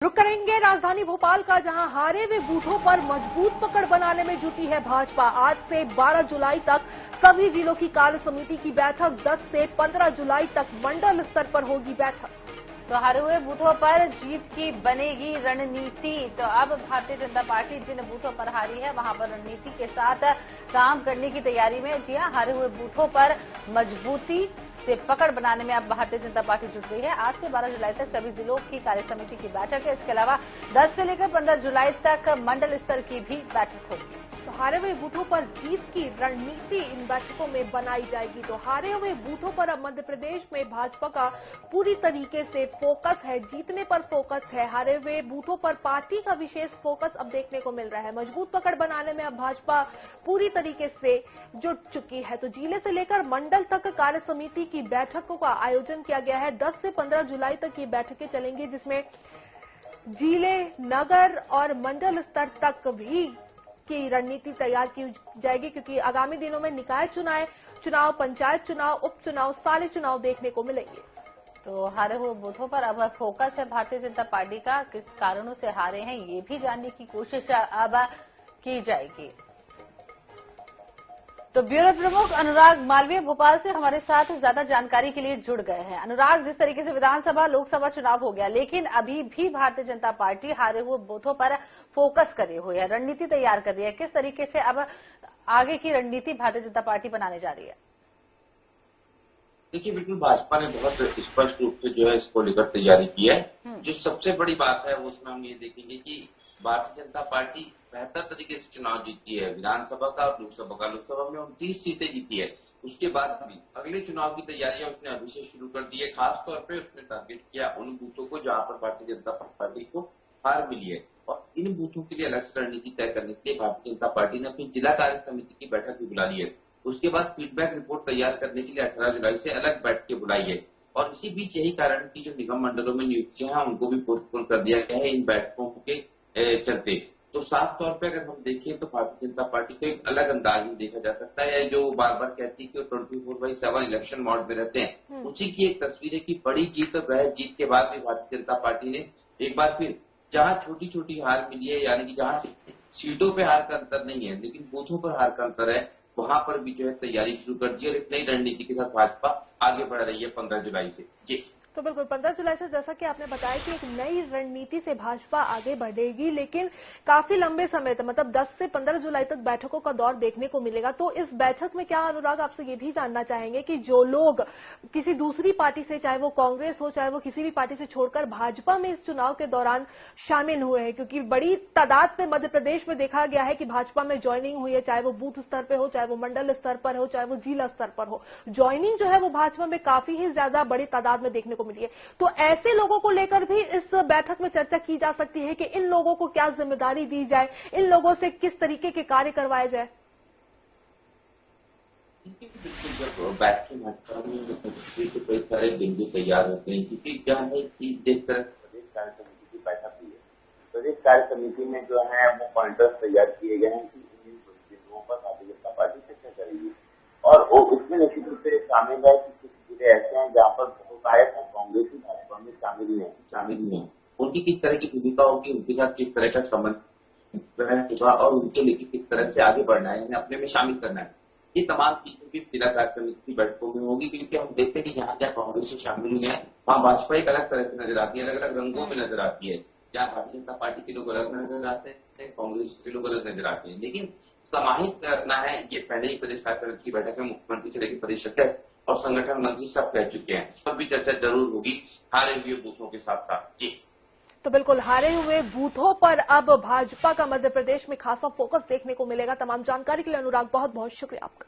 रुक करेंगे राजधानी भोपाल का, जहां हारे हुए बूथों पर मजबूत पकड़ बनाने में जुटी है भाजपा। आज से 12 जुलाई तक सभी जिलों की कार्य समिति की बैठक, 10 से 15 जुलाई तक मंडल स्तर पर होगी बैठक। तो हारे हुए बूथों पर जीत की बनेगी रणनीति। तो अब भारतीय जनता पार्टी जिन बूथों पर हारी है वहां पर रणनीति के साथ काम करने की तैयारी में। जी हां, हारे हुए बूथों पर मजबूती से पकड़ बनाने में अब भारतीय जनता पार्टी जुट गई है। आज से 12 जुलाई तक सभी जिलों की कार्य समिति की बैठक है। इसके अलावा 10 से लेकर 15 जुलाई तक मंडल स्तर की भी बैठक होगी। तो हारे हुए बूथों पर जीत की रणनीति इन बैठकों में बनाई जाएगी। तो हारे हुए बूथों पर अब मध्य प्रदेश में भाजपा का पूरी तरीके से फोकस है, जीतने पर फोकस है। हारे हुए बूथों पर पार्टी का विशेष फोकस अब देखने को मिल रहा है। मजबूत पकड़ बनाने में अब भाजपा पूरी तरीके से जुट चुकी है। तो जिले से लेकर मंडल तक कार्य समिति की बैठकों का आयोजन किया गया है। 10 से 15 जुलाई तक ये बैठकें चलेंगी, जिसमें जिले, नगर और मंडल स्तर तक भी की रणनीति तैयार की जाएगी, क्योंकि आगामी दिनों में निकाय चुनाव, पंचायत चुनाव, उपचुनाव, सारे चुनाव देखने को मिलेंगे। तो हारे हुए बूथों पर अब फोकस है भारतीय जनता पार्टी का। किस कारणों से हारे हैं ये भी जानने की कोशिश अब की जाएगी। तो ब्यूरो प्रमुख अनुराग मालवीय भोपाल से हमारे साथ ज्यादा जानकारी के लिए जुड़ गए हैं। अनुराग, जिस तरीके से विधानसभा लोकसभा चुनाव हो गया, लेकिन अभी भी भारतीय जनता पार्टी हारे हुए बूथों पर फोकस करे हुए है, रणनीति तैयार कर रही है। किस तरीके से अब आगे की रणनीति भारतीय जनता पार्टी बनाने जा रही है? देखिए, बिल्कुल भाजपा ने बहुत स्पष्ट रूप से जो है इसको लेकर तैयारी की है। जो सबसे बड़ी बात है उसमें हम ये देखेंगे कि भारतीय जनता पार्टी बेहतर तरीके से चुनाव जीती है। विधानसभा का और लोकसभा का। लोकसभा में 29 सीटें जीती है। उसके बाद भी अगले चुनाव की तैयारियां उसने अभी से शुरू कर दी है। खासतौर पर उसने टारगेट किया उन बूथों को जहां पर भारतीय जनता पार्टी को हार मिली है, और इन बूथों के लिए अलग रणनीति तय करने के लिए भारतीय जनता पार्टी ने अपनी जिला कार्य समिति की बैठक भी बुला ली है। उसके बाद फीडबैक रिपोर्ट तैयार करने के लिए 18 जुलाई से अलग बैठकें बुलाई है। और इसी बीच यही कारण की जो निगम मंडलों में नियुक्तियां हैं उनको भी पोस्टपोन कर दिया गया है इन बैठकों के चलते। तो साफ तौर पे अगर हम देखें तो भारतीय जनता पार्टी को एक अलग अंदाज में देखा जा सकता है। जो बार बार कहती है कि 24/7 इलेक्शन मोड में रहते हैं, उसी की एक तस्वीर है कि बड़ी जीत और वह जीत के बाद भी भारतीय जनता पार्टी ने एक बार फिर जहां छोटी छोटी हार मिली है, यानी कि जहां सीटों पे हार का अंतर नहीं है लेकिन बूथों पर हार का अंतर है, वहां पर भी जो है तैयारी शुरू कर दी और एक नई रणनीति के साथ भाजपा आगे बढ़ रही है 15 जुलाई से। जी तो बिल्कुल 15 जुलाई से, जैसा कि आपने बताया कि एक नई रणनीति से भाजपा आगे बढ़ेगी, लेकिन काफी लंबे समय तक, मतलब 10 से 15 जुलाई तक बैठकों का दौर देखने को मिलेगा। तो इस बैठक में क्या, अनुराग, आपसे ये भी जानना चाहेंगे कि जो लोग किसी दूसरी पार्टी से, चाहे वो कांग्रेस हो, चाहे वो किसी भी पार्टी से छोड़कर भाजपा में इस चुनाव के दौरान शामिल हुए हैं, क्योंकि बड़ी तादाद में मध्य प्रदेश में देखा गया है कि भाजपा में ज्वाइनिंग हुई है, चाहे वो बूथ स्तर पर हो, चाहे वो मंडल स्तर पर हो, चाहे वो जिला स्तर पर हो, ज्वाइनिंग जो है वो भाजपा में काफी ही ज्यादा बड़ी तादाद में देखने को मिली है। तो ऐसे लोगों को लेकर भी इस बैठक में चर्चा की जा सकती है कि इन लोगों को क्या जिम्मेदारी दी जाए, इन लोगों से किस तरीके के कार्य करवाए जाए। बिल्कुल, जब बैठक कई सारे बिंदु तैयार होते हैं, क्योंकि क्या है कि जिस तरह प्रदेश कार्य समिति की बैठक हुई है, प्रदेश कार्य समिति में जो है वो पॉइंटर्स तैयार किए गए हैं कि इन बिंदुओं पर भारतीय जनता पार्टी चर्चा करेगी। और उसमें निश्चित रूप से शामिल है कि कुछ जिले ऐसे हैं जहाँ पर बहुतायत है कांग्रेस ही भाजपा में शामिल ही है। उनकी किस तरह की भूमिका होगी, उनके साथ किस तरह का संबंध होगा और उनके लिए किस तरह से आगे बढ़ना है, इन्हें अपने में शामिल करना है, ये तमाम चीजें भी जिला कार्य समिति की बैठकों में होगी। क्योंकि हम देखते हैं कि जहाँ जहाँ कांग्रेस से शामिल हुए हैं वहाँ भाजपा एक अलग तरह से नजर आती है, अलग अलग रंगों में नजर आती है। जहाँ भारतीय जनता पार्टी के लोग अलग नजर आते हैं, कांग्रेस के लोग अलग नजर आते हैं। लेकिन समाहित करना है, ये पहले ही प्रदेश कार्य समिति की बैठक में मुख्यमंत्री से लेकर प्रदेश अध्यक्ष और संगठन मंत्री सब कह चुके हैं। सब भी चर्चा जरूर होगी हारे हुए बूथों के साथ साथ। जी तो बिल्कुल हारे हुए बूथों पर अब भाजपा का मध्य प्रदेश में खासा फोकस देखने को मिलेगा। तमाम जानकारी के लिए अनुराग बहुत बहुत शुक्रिया आपका।